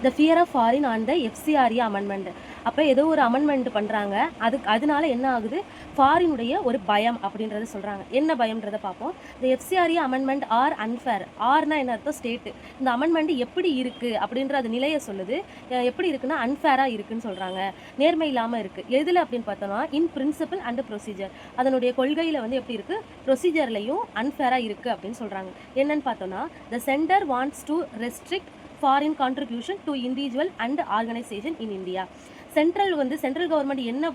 The fear of foreign on the FCRA amendment. அப்போ ஏதோ ஒரு அமெண்ட்மெண்ட் பண்ணுறாங்க, அதனால என்ன ஆகுது, ஃபாரினுடைய ஒரு பயம் அப்படின்றத சொல்கிறாங்க. என்ன பயம்ன்றதை பார்ப்போம். த எஃப்சிஆர்ஏ அமெண்ட்மெண்ட் ஆர் அன்ஃபேர். ஆர்னா என்ன அர்த்தம், ஸ்டேட்டு. இந்த அமெண்ட்மெண்ட் எப்படி இருக்குது அப்படின்ற அது நிலையை சொல்லுது. எப்படி இருக்குன்னா அன்ஃபேராக இருக்குன்னு சொல்கிறாங்க, நேர்மை இல்லாமல் இருக்குது. எதில் அப்படின்னு பார்த்தோம்னா இன் பிரின்சிபல் அண்ட் ப்ரொசீஜர். அதனுடைய கொள்கையில் வந்து எப்படி இருக்குது, ப்ரொசீஜர்லையும் அன்ஃபேராக இருக்குது அப்படின்னு சொல்கிறாங்க. என்னன்னு பார்த்தோம்னா the centre wants to restrict foreign contribution to individual and organization in India. Central government என்ன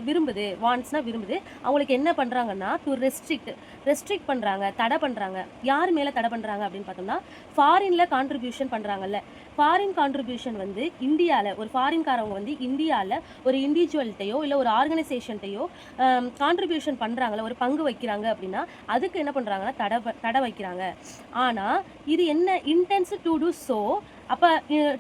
விரும்புது, வாண்ட்ஸ்னா விரும்புது, அவங்களுக்கு என்ன பண்ணுறாங்கன்னா டு ரெஸ்ட்ரிக்ட் பண்ணுறாங்க, தடை பண்ணுறாங்க. யார் மேலே தடை பண்ணுறாங்க அப்படின்னு பார்த்தோம்னா ஃபாரினில் கான்ட்ரிபியூஷன் பண்ணுறாங்கல்ல, ஃபாரின் கான்ட்ரிபியூஷன் வந்து இந்தியாவில் ஒரு ஃபாரின்காரவங்க வந்து இந்தியாவில் ஒரு இண்டிவிஜுவல்கிட்டையோ இல்லை ஒரு ஆர்கனைசேஷன்ட்டையோ கான்ட்ரிபியூஷன் பண்ணுறாங்களே, ஒரு பங்கு வைக்கிறாங்க அப்படின்னா அதுக்கு என்ன பண்ணுறாங்கன்னா தடை வைக்கிறாங்க. ஆனால் இது என்ன இன்டென்ஸ் டு டூ ஸோ. அப்போ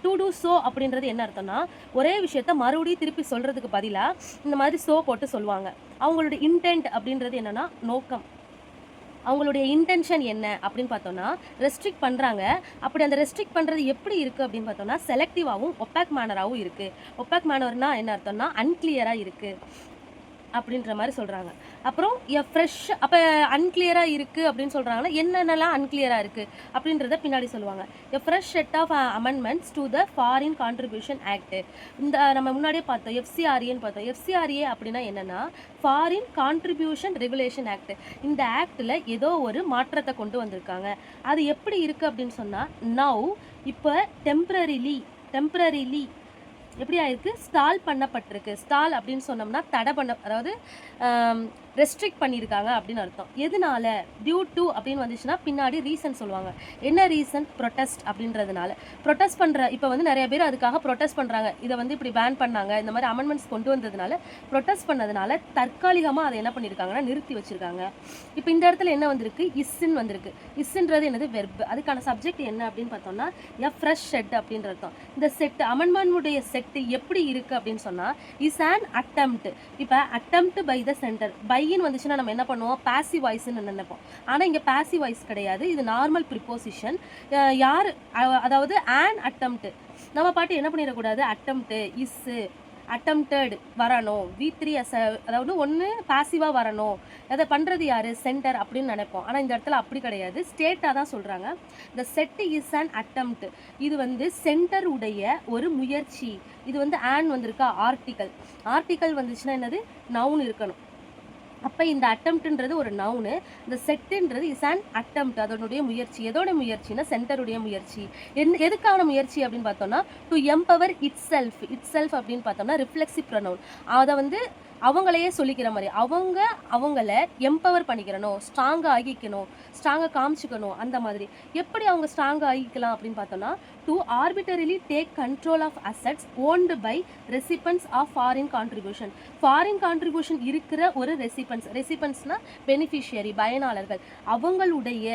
டு டூ ஸோ அப்படின்றது என்ன அர்த்தம்னா ஒரே விஷயத்த மறுபடியும் திருப்பி சொல்கிறதுக்கு பதிலாக இந்த மாதிரி ஸோ போட்டு சொல்லுவாங்க. அவங்களுடைய இன்டென்ட் அப்படின்றது என்னென்னா நோக்கம், அவங்களுடைய இன்டென்ஷன் என்ன அப்படின்னு பார்த்தோம்னா ரெஸ்ட்ரிக்ட் பண்ணுறாங்க. அப்படி அந்த ரெஸ்ட்ரிக்ட் பண்ணுறது எப்படி இருக்குது அப்படின்னு பார்த்தோம்னா செலக்டிவாகவும் ஒப்பாக் மேனராகவும் இருக்குது. ஒப்பாக் மேனர்னா என்ன அர்த்தம்னா அன்கிளியராக இருக்குது அப்படின்ற மாதிரி சொல்கிறாங்க. அப்புறம் ஃப்ரெஷ், அப்போ அன்கிளியராக இருக்குது அப்படின்னு சொல்கிறாங்கன்னா என்னென்னலாம் அன்கிளியராக இருக்குது அப்படின்றத பின்னாடி சொல்லுவாங்க. Fresh set of amendments to the foreign contribution act. இந்த நம்ம முன்னாடியே பார்த்தோம் எஃப்சிஆர்ஏன்னு பார்த்தோம். எஃப்சிஆர்ஏ அப்படின்னா என்னென்னா ஃபாரின் கான்ட்ரிபியூஷன் ரெகுலேஷன் ஆக்ட். இந்த ஆக்டில் ஏதோ ஒரு மாற்றத்தை கொண்டு வந்திருக்காங்க. அது எப்படி இருக்குது அப்படின்னு சொன்னால் நவ் இப்போ டெம்ப்ரரிலி எப்படி ஆயிருக்கு, ஸ்டால் பண்ணப்பட்டிருக்கு. ஸ்டால் அப்படின்னு சொன்னோம்னா தடை பண்ண, அதாவது ரெஸ்ட்ரிக்ட் பண்ணியிருக்காங்க அப்படின்னு அர்த்தம். எதனால, டியூ டு அப்படின்னு வந்துச்சுன்னா பின்னாடி ரீசன் சொல்லுவாங்க. என்ன ரீசன், ப்ரொட்டஸ்ட் அப்படின்றதுனால. ப்ரொட்டஸ்ட் பண்ணுற இப்போ வந்து நிறைய பேர் அதுக்காக ப்ரொட்டஸ்ட் பண்ணுறாங்க. இதை வந்து இப்படி பேன் பண்ணாங்க, இந்த மாதிரி அமெண்ட்மெண்ட்ஸ் கொண்டு வந்ததுனால ப்ரொட்டஸ்ட் பண்ணதுனால தற்காலிகமாக அதை என்ன பண்ணியிருக்காங்கன்னா நிறுத்தி வச்சுருக்காங்க. இப்போ இந்த இடத்துல என்ன வந்திருக்கு, இஸ்ன்னு வந்திருக்கு. இஸ்ன்றது என்னது, வெர்ப். அதுக்கான சப்ஜெக்ட் என்ன அப்படின்னு பார்த்தோம்னா ஃப்ரெஷ் செட் அப்படின்ற அர்த்தம். இந்த செட் அமெண்ட்மெண்ட்டுடைய செட் எப்படி இருக்குது அப்படின்னு சொன்னால் இஸ் அன் அட்டெம்ப்ட். இப்போ அட்டெம்ப்ட் பை த சென்டர். பைன்னு வந்துச்சுன்னா நம்ம என்ன பண்ணுவோம், பாசிவ் வாய்ஸ்ன்னு நினைப்போம். ஆனால் இங்கே பாசிவ் வாய்ஸ் கிடையாது, இது நார்மல் ப்ரிப்போசிஷன். யார், அதாவது ஆன் அட்டெம்ப்ட். நம்ம பாட்டு என்ன பண்ணிடக்கூடாது, அட்டெம்ப்ட் இஸ்ஸு அட்டெம்ப்டட் வரணும், V3 அதாவது ஒன்று பாசிவாக வரணும். அதை பண்ணுறது யார், சென்டர் அப்படின்னு நினைப்போம். ஆனால் இந்த இடத்துல அப்படி கிடையாது, ஸ்டேட்டாக தான் சொல்கிறாங்க. த செட் இஸ் அன் அட்டெம்ப்ட். இது வந்து சென்டர் உடைய ஒரு முயற்சி. இது வந்து ஆன் வந்திருக்கா, ஆர்டிக்கல் வந்துச்சுன்னா என்னது, நவுன் இருக்கணும். அப்போ இந்த அட்டெம்ப்ட்ன்றது ஒரு நவுனு, இந்த செட்டுன்றது இஸ் அன் அட்டெம்ப்ட், அதனுடைய முயற்சி. எதோட முயற்சினா சென்டருடைய முயற்சி. எதுக்கான முயற்சி அப்படின்னு பார்த்தோம்னா டு எம்பவர் இட் செல்ஃப் அப்படின்னு பார்த்தோம்னா ரிஃப்ளெக்சிவ் ப்ரொனவுன். அதை வந்து அவங்களையே சொல்லிக்கிற மாதிரி, அவங்கள எம்பவர் பண்ணிக்கிறணும், ஸ்ட்ராங்காக ஆகிக்கணும், ஸ்ட்ராங்காக காமிச்சிக்கணும். அந்த மாதிரி எப்படி அவங்க ஸ்ட்ராங்காக ஆகிக்கலாம் அப்படின்னு பார்த்தோம்னா to arbitrarily take control of assets owned by recipients of foreign contribution இருக்கிற ஒரு ரெசிபென்ட்ஸ்னா பெனிஃபிஷியரி, பயனாளர்கள். அவங்களுடைய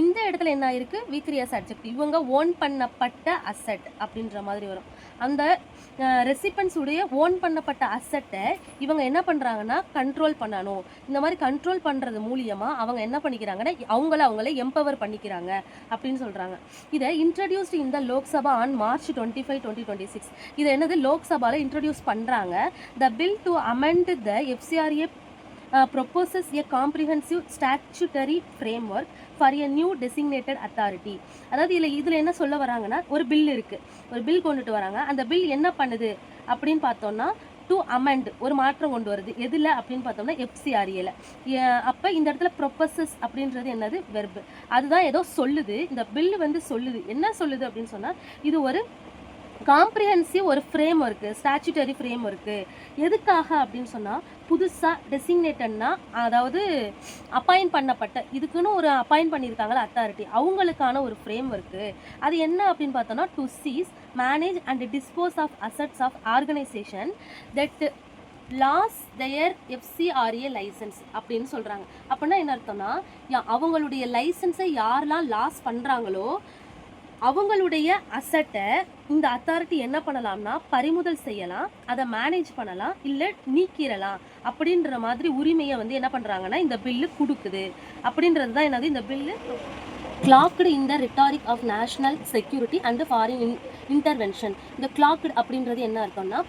இந்த இடத்துல என்ன ஆயிருக்கு, V3 அட்ஜெக்ட், இவங்க ஓன் பண்ணப்பட்ட அசட் அப்படின்ற மாதிரி வரும். அந்த ரெசிபென்ட்ஸ் உடைய ஓன் பண்ணப்பட்ட அசட்டை இவங்க என்ன பண்ணுறாங்கன்னா கண்ட்ரோல் பண்ணணும். இந்த மாதிரி கண்ட்ரோல் பண்ணுறது மூலியமாக அவங்க என்ன பண்ணிக்கிறாங்கன்னா அவங்கள எம்பவர் பண்ணிக்கிறாங்க அப்படின்னு சொல்கிறாங்க. இதை இன்ட்ரடியூஸ்ட் இந்த லோக்சபா ஆன் March 25, 2026. இதை என்னது, லோக்சபாவில் இன்ட்ரடியூஸ் பண்ணுறாங்க. The bill to amend the FCRA proposes a comprehensive statutory framework for a new designated authority. அதாவது இதில் என்ன சொல்ல வராங்கன்னா ஒரு பில் இருக்குது, ஒரு பில் கொண்டுட்டு வராங்க. அந்த பில் என்ன பண்ணுது அப்படின்னு பார்த்தோம்னா டு அமெண்ட், ஒரு மாற்றம் கொண்டு வருது. எதில் அப்படின்னு பார்த்தோம்னா FCRAல. அப்போ இந்த இடத்துல ப்ரொப்பசஸ் அப்படின்றது என்னது, வெர்பு. அதுதான் ஏதோ சொல்லுது, இந்த பில் வந்து சொல்லுது. என்ன சொல்லுது அப்படின்னு சொன்னால் இது ஒரு காம்ப்ரிஹென்சிவ் ஒரு frame work, statutory frame work. எதுக்காக அப்படின்னு சொன்னால் புதுசாக டெசிக்னேட்டட்னா அதாவது அப்பாயிண்ட் பண்ணப்பட்ட, இதுக்குன்னு ஒரு அப்பாயிண்ட் பண்ணியிருக்காங்களா அத்தாரிட்டி, அவங்களுக்கான ஒரு ஃப்ரேம் ஒர்க்கு. அது என்ன அப்படின்னு பார்த்தோன்னா to seize, manage and dispose of assets of organisation that lose their FCRA licence அப்படின்னு சொல்கிறாங்க. அப்படின்னா என்ன அர்த்தம்னா அவங்களுடைய லைசன்ஸை யாரெல்லாம் லாஸ் பண்ணுறாங்களோ அவங்களுடைய அசட்டை இந்த அத்தாரிட்டி என்ன பண்ணலாம்னா பறிமுதல் செய்யலாம், அதை மேனேஜ் பண்ணலாம், இல்லை நீக்கிடலாம் அப்படின்ற மாதிரி உரிமையை வந்து என்ன பண்ணுறாங்கன்னா இந்த பில்லு கொடுக்குது. அப்படின்றது தான் என்னது, இந்த bill clocked in the rhetoric of national security and foreign intervention. இந்த clocked அப்படின்றது என்ன அர்த்தம்னா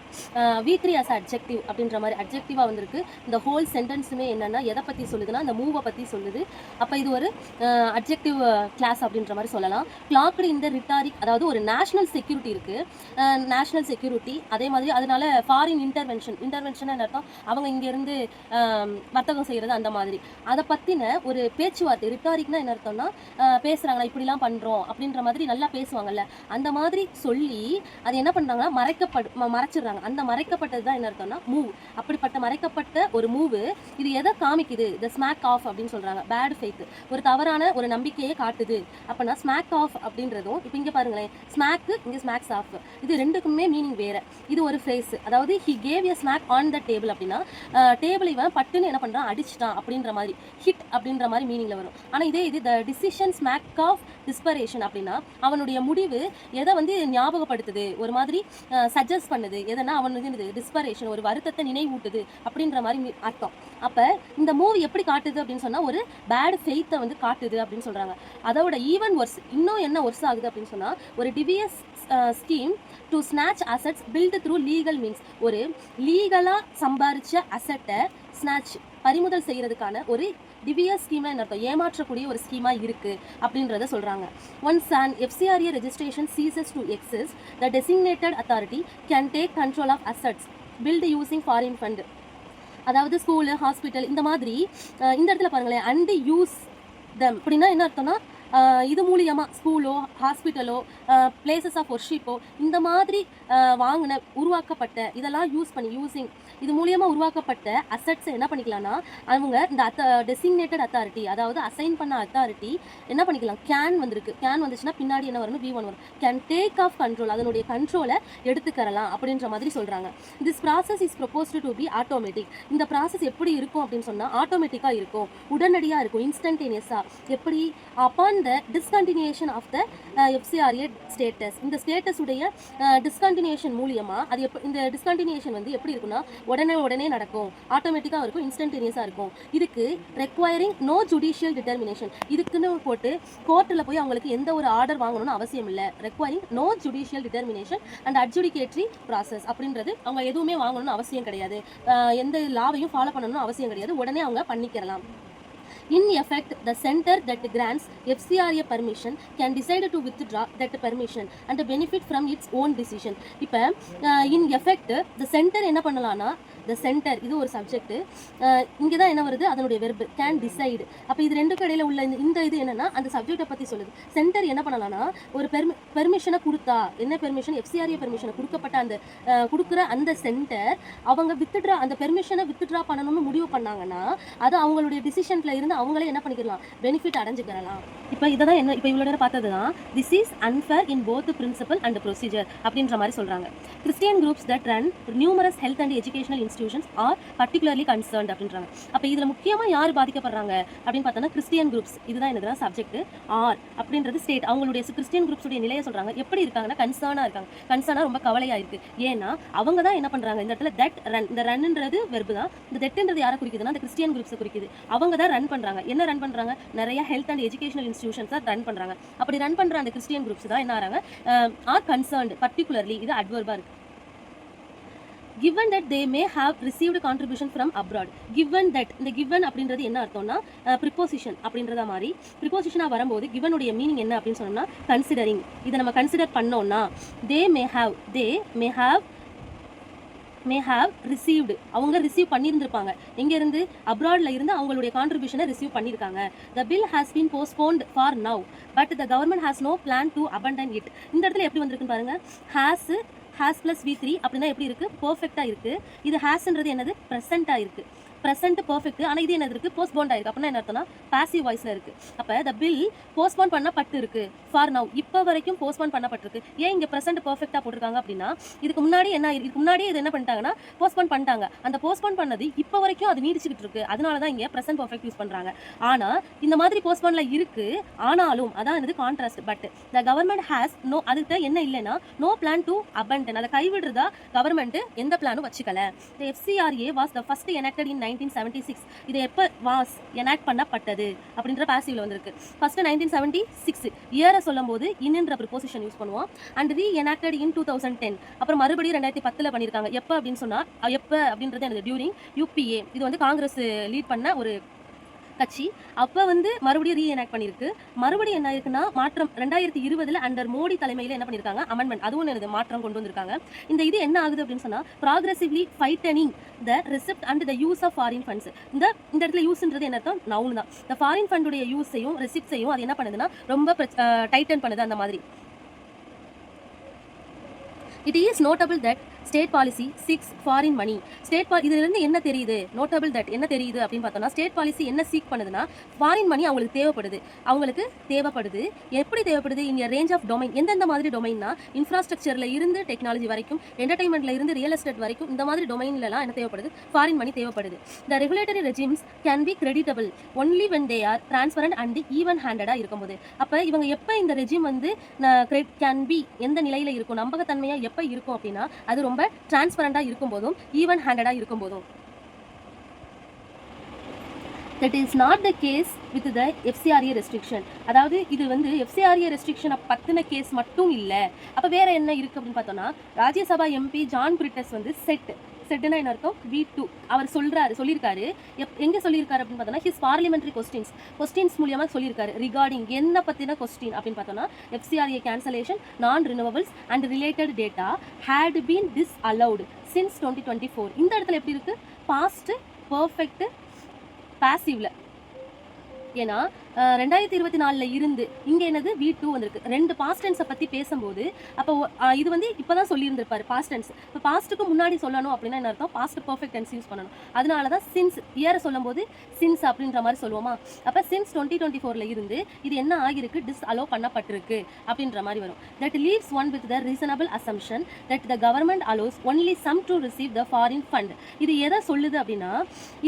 V3 as adjective அப்படின்ற மாதிரி அட்ஜெக்டிவாக வந்திருக்கு. இந்த ஹோல் சென்டென்ஸுமே என்னென்னா எதை பற்றி சொல்லுதுன்னா இந்த மூவை பற்றி சொல்லுது. அப்போ இது ஒரு அட்ஜெக்டிவ் கிளாஸ் அப்படின்ற மாதிரி சொல்லலாம். clocked in the rhetoric அதாவது ஒரு நேஷனல் செக்யூரிட்டி இருக்குது, நேஷனல் செக்யூரிட்டி. அதே மாதிரி அதனால ஃபாரின் இன்டர்வென்ஷன் அர்த்தம் அவங்க இங்கேருந்து வர்த்தகம் செய்கிறது அந்த மாதிரி. அதை பற்றின ஒரு பேச்சுவார்த்தை. ரிட்டாரிக்னா என்ன அர்த்தம்னா பேசுகிறாங்களா இப்படிலாம் பண்ணுறோம் அப்படின்ற மாதிரி நல்லா பேசுவாங்கல்ல, அந்த மாதிரி சொல்லி அது என்ன பண்ணுறாங்கன்னா மறைச்சிடுறாங்க. அந்த மறைக்கப்பட்டது தான் என்ன அர்த்தம்னா மூவ். அப்படிப்பட்ட மறைக்கப்பட்ட ஒரு மூவு இது எதை காமிக்குது? த ஸ்மாக் ஆஃப் அப்படின்னு சொல்கிறாங்க. பேட் ஃபெய்த், ஒரு தவறான ஒரு நம்பிக்கையை காட்டுது. அப்படின்னா ஸ்மாக் ஆஃப் அப்படின்றதும் இப்போ இங்கே பாருங்களேன், ஸ்மாக்கு இங்கே ஸ்மாக்ஸ் ஆஃப், இது ரெண்டுக்குமே மீனிங் வேறு. இது ஒரு ஃப்ரேஸ், அதாவது he gave a smack on the table அப்படின்னா டேபிள் இவன் பட்டுன்னு என்ன பண்ணுறான் அடிச்சிட்டான் அப்படின்ற மாதிரி, ஹிட் அப்படின்ற மாதிரி மீனிங்கில் வரும். ஆனால் இதே இது த டிசிஷன் ஸ்மாக் ஆஃப் டிஸ்பரேஷன் அப்படின்னா அவனுடைய முடிவு எதை வந்து ஞாபகப்படுத்துது, ஒரு மாதிரி சஜஸ்ட் பண்ணுது, எதனா அவன் வந்து டிஸ்பரேஷன் ஒரு வருத்தத்தை நினைவூட்டுது அப்படின்ற மாதிரி அர்த்தம். அப்போ இந்த மூவி எப்படி காட்டுது அப்படின்னு சொன்னால் ஒரு பேட் ஃபெய்த்தை வந்து காட்டுது அப்படின்னு சொல்கிறாங்க. அதோட ஈவன் ஒர்ஸ், இன்னும் என்ன ஒர்ஸ் ஆகுது அப்படின்னு சொன்னால் ஒரு devious scheme to snatch assets built through legal means, ஒரு லீகலாக சம்பாரித்த அசட்டை ஸ்நாச் பறிமுதல் செய்கிறதுக்கான ஒரு டிவியஸ் ஸ்கீமாக என்ன அர்த்தம், ஏமாற்றக்கூடிய ஒரு ஸ்கீமாக இருக்குது அப்படின்றத சொல்கிறாங்க. Once an FCRA registration ceases to exist, the designated authority can take control of assets built using foreign fund. அதாவது ஸ்கூலு, ஹாஸ்பிட்டல் இந்த மாதிரி இந்த இடத்துல பாருங்களேன், அண்ட் யூஸ் தம் அப்படின்னா என்ன அர்த்தம்னா இது மூலியமாக ஸ்கூலோ ஹாஸ்பிட்டலோ பிளேசஸ் ஆஃப் ஒர்ஷிப்போ இந்த மாதிரி வாங்கின உருவாக்கப்பட்ட இதெல்லாம் யூஸ் பண்ணி யூஸிங் இது மூலியமாக உருவாக்கப்பட்ட அசட்ஸை என்ன பண்ணிக்கலாம்னா அவங்க இந்த டெசிக்னேட்டட் அத்தாரிட்டி அதாவது அசைன் பண்ண அத்தாரிட்டி என்ன பண்ணிக்கலாம், கேன் வந்திருக்கு, கேன் வந்துச்சுன்னா பின்னாடி என்ன வரணும், V1 வரும். கேன் டேக் ஆஃப் கண்ட்ரோல், அதனுடைய கண்ட்ரோலை எடுத்துக்கறலாம் அப்படின்ற மாதிரி சொல்கிறாங்க. This process is proposed to be automatic. இந்த ப்ராசஸ் எப்படி இருக்கும் அப்படின்னு சொன்னால் ஆட்டோமேட்டிக்காக இருக்கும், உடனடியாக இருக்கும், இன்ஸ்டன்டேனியஸாக. எப்படி upon the discontinuation of the FCRA status, இந்த ஸ்டேட்டஸ் உடைய டிஸ்கண்டினியூஷன் மூலியமாக அது இந்த டிஸ்கண்டினியூஷன் வந்து எப்படி இருக்குன்னா உடனே நடக்கும், ஆட்டோமேட்டிக்காக இருக்கும், இன்ஸ்டன்டேனியஸாக இருக்கும். இதுக்கு ரெக்வயரிங் நோ ஜுடிஷியல் டிட்டர்மினேஷன், இதுக்குன்னு போட்டு கோர்ட்டில் போய் அவங்களுக்கு எந்த ஒரு ஆர்டர் வாங்கணும்னு அவசியம் இல்லை. Requiring no judicial determination and adjudicatory process அப்படின்றது அவங்க எதுவுமே வாங்கணும்னு அவசியம் கிடையாது, எந்த லாவையும் ஃபாலோ பண்ணணும்னு அவசியம் கிடையாது, உடனே அவங்க பண்ணிக்கிறலாம். In effect, the center that grants FCRA permission can decide to withdraw that permission and benefit from its own decision. இப்போ in effect the center என்ன பண்ணலாம்னா, the center இது ஒரு சப்ஜெக்ட், இங்கே தான் என்ன வருது அதனுடைய வெர்பு கேன் டிசைடு. அப்போ இது ரெண்டுக்கு இடையில உள்ள இந்த இது என்னன்னா அந்த சப்ஜெக்டை பற்றி சொல்லுது. சென்டர் என்ன பண்ணலாம்னா ஒரு பெர்மிஷனை கொடுத்தா, என்ன பெர்மிஷன், FCRA பெர்மிஷனை கொடுக்கப்பட்ட அந்த கொடுக்குற அந்த சென்டர் அவங்க வித்ட்ரா அந்த பெர்மிஷனை வித்ட்ரா பண்ணணும்னு முடிவு பண்ணாங்கன்னா அது அவங்களுடைய டிசிஷன்ல இருந்து அவங்களே என்ன பண்ணிக்கலாம், பெனிஃபிட் அடைஞ்சுக்கலாம். இப்போ இதை தான் என்ன இப்போ இவ்வளோ நேரம் பார்த்தது தான் this is unfair in both principle and procedure அப்படின்ற மாதிரி சொல்கிறாங்க. Christian groups that run numerous health and educational institutions are particularly concerned அப்படின்றாங்க. அப்போ இதில் முக்கியமாக யார் பாதிக்கப்படுறாங்க அப்படின்னு பார்த்தோன்னா கிறிஸ்டியன் குரூப்ஸ். இதுதான் என்னதுன்னா சப்ஜெக்ட். ஆர் அப்படின்றது ஸ்டேட், அவங்களுடைய கிறிஸ்டியன் குரூப்ஸுடைய நிலையை சொல்கிறாங்க. எப்படி இருக்காங்கன்னா கன்சர்னாக இருக்காங்க, கன்சர்னாக ரொம்ப கவலையாக இருக்குது. ஏன்னா அவங்க தான் என்ன பண்ணுறாங்க இந்த இடத்துல தட் ரன், இந்த ரன்ன்றது வெர்பு தான், இந்த தட்ன்றது யாரை குறிக்குதுன்னா இந்த கிறிஸ்டியன் குரூப்ஸை குறிக்குது. அவங்க தான் ரன் பண்ணுறாங்க. என்ன ரன் பண்ணுறாங்க, நிறைய ஹெல்த் அண்ட் எஜுகேஷனல் இன்ஸ்டிடியூஷன்ஸ் தான் ரன் பண்ணுறாங்க. அப்படி ரன் பண்ணுற அந்த கிறிஸ்டியன் குரூப்ஸ் தான் என்ன ஆகிறாங்க, ஆர் கன்சர்ன்ட் பர்டிகுலர்லி, இது அட்வர்பாக இருக்குது. given that they may have received contribution from abroad. given that, இந்த given அப்படின்றது என்ன அர்த்தம்னா ப்ரிப்போசிஷன் அப்படின்றத மாதிரி ப்ரிப்போசிஷனாக வரும்போது given உடைய மீனிங் என்ன அப்படின்னு சொன்னோம்னா கன்சிடரிங். இதை நம்ம கன்சிடர் பண்ணோம்னா they may have received, அவங்க ரிசீவ் பண்ணியிருந்திருப்பாங்க, எங்கேருந்து, அப்ராடில் இருந்து அவங்களுடைய கான்ட்ரிபியூஷனை ரிசீவ் பண்ணியிருக்காங்க. the bill has been postponed for now but the government has no plan to abandon it. இந்த இடத்துல எப்படி வந்திருக்குன்னு பாருங்க, has plus V3 அப்படின்னா எப்படி இருக்குது, பர்ஃபெக்டாக இருக்குது. இது ஹேஸ்ன்றது என்னது, ப்ரெசென்ட்டாக இருக்குது, ப்ரெசென்ட் பர்ஃபெக்ட். ஆனால் இது என்னது இருக்குது, போஸ்ட்போன்ட் ஆயிருக்கு. அப்படின்னா என்ன அர்த்தம்னா பாசிவ் வாய்ஸில் இருக்குது. அப்போ த பில் போஸ்ட்போன் பண்ணப்பட்டு இருக்குது ஃபார் நவ், இப்போ வரைக்கும் போஸ்ட்போன் பண்ணப்பட்டிருக்கு. ஏன் இங்கே ப்ரெசென்ட் பர்ஃபெக்டாக போட்டிருக்காங்க அப்படின்னா இதுக்கு முன்னாடி இதுக்கு முன்னாடி இது என்ன பண்ணிட்டாங்கன்னா போஸ்ட்போன் பண்ணிட்டாங்க. அந்த போஸ்ட்போன் பண்ணது இப்போ வரைக்கும் அது நீடிச்சுக்கிட்டு இருக்குது, அதனால தான் இங்கே ப்ரெசென்ட் பர்ஃபெக்ட் யூஸ் பண்ணுறாங்க. ஆனால் இந்த மாதிரி போஸ்ட்போனில் இருக்குது, ஆனாலும் அதான் என்னது contrast. But the government has no, அதுக்கு என்ன இல்லைன்னா நோ பிளான் டு அபண்டன், அதை கைவிடுறதா கவர்மெண்ட் எந்த பிளானும் வச்சுக்கல. த FCRA was the first enacted in 1976. இது எப்போ வாஸ் எனாக்ட் பண்ணப்பட்டது அப்படின்ற பாசிவ்ல வந்திருக்கு. ஃபர்ஸ்ட் 1976 இயரை சொல்லும் போது இன்னுன்ற ப்ரிப்போசிஷன் யூஸ் பண்ணுவோம். அண்ட் ரீ எனாக்டட் இன் 2010. அப்புறம் மறுபடியும் 2010 பண்ணியிருக்காங்க. எப்போ அப்படின்னு சொன்னால் எப்போ அப்படின்றது எனக்கு டியூரிங் யூபிஏ, இது வந்து காங்கிரஸ் லீட் பண்ண ஒரு கட்சி. அப்போ வந்து மறுபடியும் ரீஎனாக்ட் பண்ணியிருக்கு. மறுபடியும் என்ன இருக்குன்னா மாற்றம் 2020 அண்டர் மோடி தலைமையில் என்ன பண்ணியிருக்காங்க, அமெண்ட்மெண்ட், அதுவும் எனது மாற்றம் கொண்டு வந்திருக்காங்க. இந்த இது என்ன ஆகுது அப்படின்னு சொன்னால் ப்ராக்ரெசிவ்லி ஃபைட்டனிங் the receipt and the use of foreign funds. இந்த இடத்துல யூஸ்ன்றது என்ன அர்த்தம், நவுன் தான். இந்த ஃபாரின் ஃபண்டுடைய யூஸையும் ரெசிப்ட்ஸையும் அது என்ன பண்ணுதுன்னா ரொம்ப டைட்டன் பண்ணுது அந்த மாதிரி. It is notable that state policy seeks foreign money. இதிலிருந்து என்ன தெரியுது, notable that என்ன தெரியுது அப்படின்னு பார்த்தோம்னா, ஸ்டேட் பாலிசி என்ன சீக் பண்ணுதுன்னா ஃபாரின் மணி அவங்களுக்கு தேவைப்படுது. எப்படி தேவைப்படுது, இன் ரேஞ்ச் ஆஃப் டொமைன். எந்தெந்த மாதிரி டொமைன்னா இன்ஃப்ராஸ்ட்ரக்சரில் இருந்து டெக்னாலஜி வரைக்கும், என்டர்டைன்மெண்ட்ல இருந்து ரியல் எஸ்டேட் வரைக்கும், இந்த மாதிரி டொமைன்லலாம் என்ன தேவைப்படுது, ஃபாரின் மணி தேவைப்படுது. The regulatory regimes can be creditable only when they are transparent and even ஹேண்டடாக இருக்கும்போது. அப்போ இவங்க எப்போ இந்த ரெஜிம் வந்து கேன் பி எந்த நிலையில் இருக்கும், நம்பகத்தன்மையாக எப்போ இருக்கும் அப்படின்னா அது ரொம்ப டிரான்ஸ்பரண்டாக இருக்கும்போதும் ஈவன் ஹேண்டடாக இருக்கும்போதும். That is not the case with the FCRA restriction. அதாவது இது வந்து FCRA restriction பத்தின கேஸ் மட்டும் இல்லை. அப்போ வேற என்ன இருக்குது அப்படின்னு பார்த்தோம்னா, ராஜ்யசபா எம்பி ஜான் பிரிட்டஸ் வந்து செட்னா என்ன அர்த்தம், V2 அவர் சொல்லியிருக்காரு. எங்கே சொல்லியிருக்காரு அப்படின்னு பார்த்தோன்னா ஹிஸ் பார்லிமெண்ட்ரி கொஸ்டின்ஸ் மூலியமாக சொல்லியிருக்காரு. ரிகார்டிங் என்ன பற்றின கொஸ்டின் அப்படின்னு பார்த்தோன்னா, FCRA cancellation non renewables and related data had been disallowed since 2024. இந்த இடத்துல எப்படி இருக்குது, பாஸ்ட் பர்ஃபெக்ட் பாசிவ்ல. ஏன்னா 2024 இருந்து இங்கே என்னது V2 வந்திருக்கு. ரெண்டு பாஸ்ட் டென்ஸை பற்றி பேசும்போது அப்போ இது வந்து இப்போ தான் சொல்லியிருந்திருப்பாரு பாஸ்ட் டென்ஸ். இப்போ பாஸ்ட்டுக்கு முன்னாடி சொல்லணும் அப்படின்னா என்ன அர்த்தம், பாஸ்ட் பர்ஃபெக்ட் டென்ஸ் யூஸ் பண்ணணும். அதனால தான் சின்ஸ் இயரை சொல்லும் போது சின்ஸ் அப்படின்ற மாதிரி சொல்லுவோமா. அப்போ சின்ஸ் 2024 இருந்து இது என்ன ஆகிருக்கு, டிஸ்அலோ பண்ணப்பட்டிருக்கு அப்படின்ற மாதிரி வரும். That leaves one with the reasonable assumption that the government allows only some to receive the foreign fund. இது எதை சொல்லுது அப்படின்னா,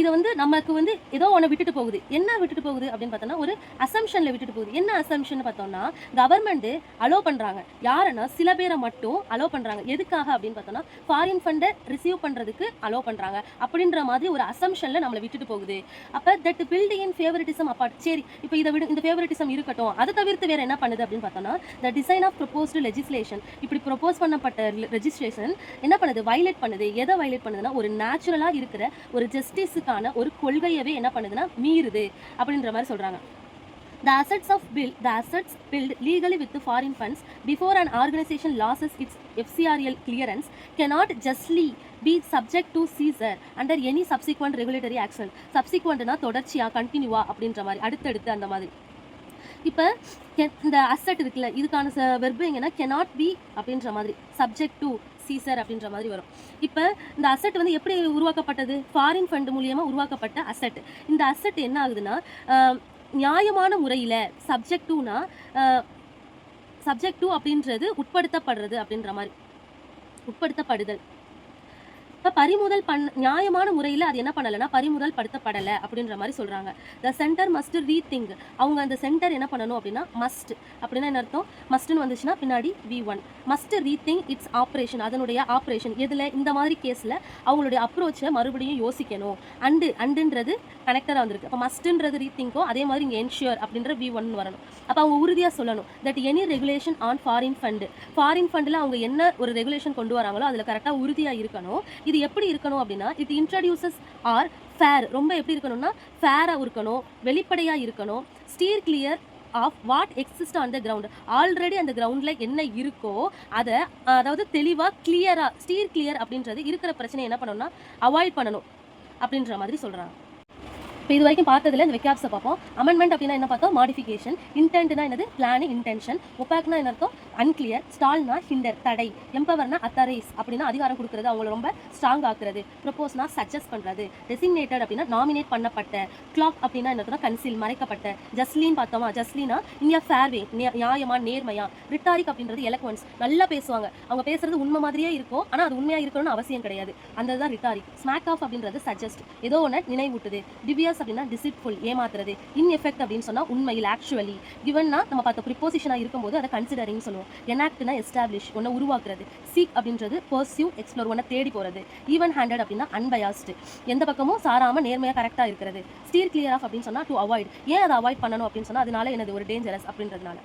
இது வந்து நமக்கு வந்து ஏதோ ஒன்று விட்டுட்டு போகுது. என்ன விட்டுட்டு போகுது அப்படின்னு பார்த்தோன்னா, ஒரு அசம்ஷன்ல விட்டுட்டு போகுது. என்ன அசம்ஷன் பார்த்தோம்னா, கவர்மெண்ட் அலோ பண்றாங்க. யாருன்னா சில பேரை மட்டும் அலோ பண்றாங்க. எதுக்காக அப்படின்னு பார்த்தோம்னா, ஃபாரின் ஃபண்டை ரிசீவ் பண்றதுக்கு அலோ பண்றாங்க அப்படின்ற மாதிரி ஒரு அசம்ஷன்ல நம்மளை விட்டுட்டு போகுது. அப்ப that built in favouritism apart. சரி, இப்போ இதை விட இந்த ஃபேவரட்டிசம் இருக்கட்டும், அதை தவிர்த்து வேற என்ன பண்ணுது அப்படின்னு பார்த்தோம்னா, the design of proposed legislation. இப்படி ப்ரொபோஸ் பண்ணப்பட்ட ரெஜிஸ்ட்ரேஷன் என்ன பண்ணுது, வயலேட் பண்ணுது. எதை வயலேட் பண்ணுதுன்னா, ஒரு நேச்சுரலா இருக்கிற ஒரு ஜஸ்டிஸுக்கான ஒரு கொள்கையவே என்ன பண்ணுதுன்னா மீறுது அப்படின்ற மாதிரி சொல்றாங்க. The assets built legally with the foreign funds before an organization loses its FCRA clearance cannot justly be subject to seizure under any subsequent regulatory action. Subsequentனா தொடர்ச்சியா, கண்டினியூவா அப்படின்ற மாதிரி, அடுத்தடுத்து அந்த மாதிரி. இப்போ இந்த அசட் இருக்குல்ல, இதுக்கான வெர்பு எங்கன்னா cannot be அப்படின்ற மாதிரி, subject to சீசர் அப்படின்ற மாதிரி வரும். இப்போ இந்த அசட் வந்து எப்படி உருவாக்கப்பட்டது, ஃபாரின் ஃபண்ட் மூலியமாக உருவாக்கப்பட்ட அசட். இந்த அசட் என்ன ஆகுதுன்னா, நியாயமான முறையில் சப்ஜெக்ட் டு அப்படின்றது உட்படுத்தப்படுறது அப்படின்ற மாதிரி, உட்படுத்தப்படுதல். இப்போ பறிமுதல் நியாயமான முறையில் அது என்ன பண்ணலைன்னா பறிமுதல் படுத்தப்படலை அப்படின்ற மாதிரி சொல்கிறாங்க. The centre must rethink. அவங்க அந்த சென்டர் என்ன பண்ணணும் அப்படின்னா, மஸ்ட் அப்படின்னா என்ன அர்த்தம், மஸ்ட்னு வந்துச்சுன்னா பின்னாடி V1 must rethink it's operation. அதனுடைய ஆப்ரேஷன் எதில், இந்த மாதிரி கேஸில் அவங்களுடைய அப்ரோச்சை மறுபடியும் யோசிக்கணும். அண்டுன்றது கனெக்டராக வந்திருக்கு. அப்போ மஸ்ட்ன்றது ரீதிங்கோ, அதே மாதிரி இங்கே என்ஷூர் அப்படின்ற V1 வரணும். அப்போ அவங்க உறுதியாக சொல்லணும் that any regulation on foreign ஃபண்டில் அவங்க என்ன ஒரு ரெகுலேஷன் கொண்டு வராங்களோ அதில் கரெக்டாக உறுதியாக இருக்கணும். இது எப்படி இருக்கணும் அப்படின்னா, இட் இன்ட்ரடியூசஸ் ஆர் ஃபேர். ரொம்ப எப்படி இருக்கணும்னா ஃபேராக இருக்கணும், வெளிப்படையாக இருக்கணும். Steer clear of what exist on the ground. Already அந்த கிரவுண்டில் என்ன இருக்கோ அதை, அதாவது தெளிவாக கிளியராக, ஸ்டீர் கிளியர் அப்படின்றது இருக்கிற பிரச்சனை என்ன பண்ணணும்னா அவாய்ட் பண்ணணும் அப்படின்ற மாதிரி சொல்கிறாங்க. இப்போ இது வரைக்கும் பார்த்ததுல இந்த வெக்காப்ஸை பார்ப்போம். அமெண்ட்மெண்ட் அப்படின்னா என்ன பார்த்தோம், மாடிஃபிகேஷன். இன்டென்ட்னா என்னது, பிளான், இன்டென்ஷன். ஒப்பாக்னா என்ன அர்த்தம், அன்கிளியர். ஸ்டால்னா ஹிண்டர், தடை. எம்பவர்னா அத்தரைஸ் அப்படின்னா அதிகாரம் கொடுக்குறது, அவங்கள ரொம்ப ஸ்ட்ராங் ஆக்குறது. ப்ரொபோஸ்னா சஜஸ்ட் பண்ணுறது. டெசிக்னேட்டட் அப்படின்னா நாமினேட் பண்ணப்பட்ட. கிளாக் அப்படின்னா என்ன அர்த்தம், கன்சீல், மறைக்கப்பட்ட. ஜஸ்லின் பார்த்தோமா, ஜஸ்லினா இன் ஃபேர்வே, நியாயமா, நேர்மையா. ரிட்டாரிக் அப்படின்றது எலக்வன்ஸ், நல்லா பேசுவாங்க. அவங்க பேசுறது உண்மை மாதிரியே இருக்கும், ஆனால் அது உண்மையாக இருக்கணும்னு அவசியம் கிடையாது. அந்த தான் ரிட்டாரிக். ஸ்மாக் ஆஃப் அப்படின்றது சஜஸ்ட், ஏதோ ஒன்று நினைவூட்டுது. டிவியஸ் ஃபால்ஸ் அப்படின்னா டிசிட்ஃபுல் ஏமாத்துறது, இன்எஃபெக்ட் அப்படின்னு சொன்னா உண்மையில் ஆக்சுவலி, கிவன்னா நம்ம பார்த்த ப்ரிப்போசிஷனா இருக்கும்போது அதை கன்சிடரிங் சொல்லுவோம். எனாக்ட்னா எஸ்டாப்ளிஷ் ஒன்றை உருவாக்குறது, சீக் அப்படின்றது பர்சியூ எக்ஸ்ப்ளோர் ஒன்றை தேடி போகிறது, ஈவன் ஹேண்டட் அப்படின்னா அன்பயாஸ்டு எந்த பக்கமும் சாராம நேர்மையாக கரெக்டாக இருக்கிறது, ஸ்டீர் கிளியர் ஆஃப் அப்படின்னு சொன்னா டு அவாய்ட் ஏன் அதை அவாய்ட் பண்ணணும் அப்படின்னு சொன்னா அதனால எனது ஒரு டேஞ்சரஸ் அப்படின்றதுனால.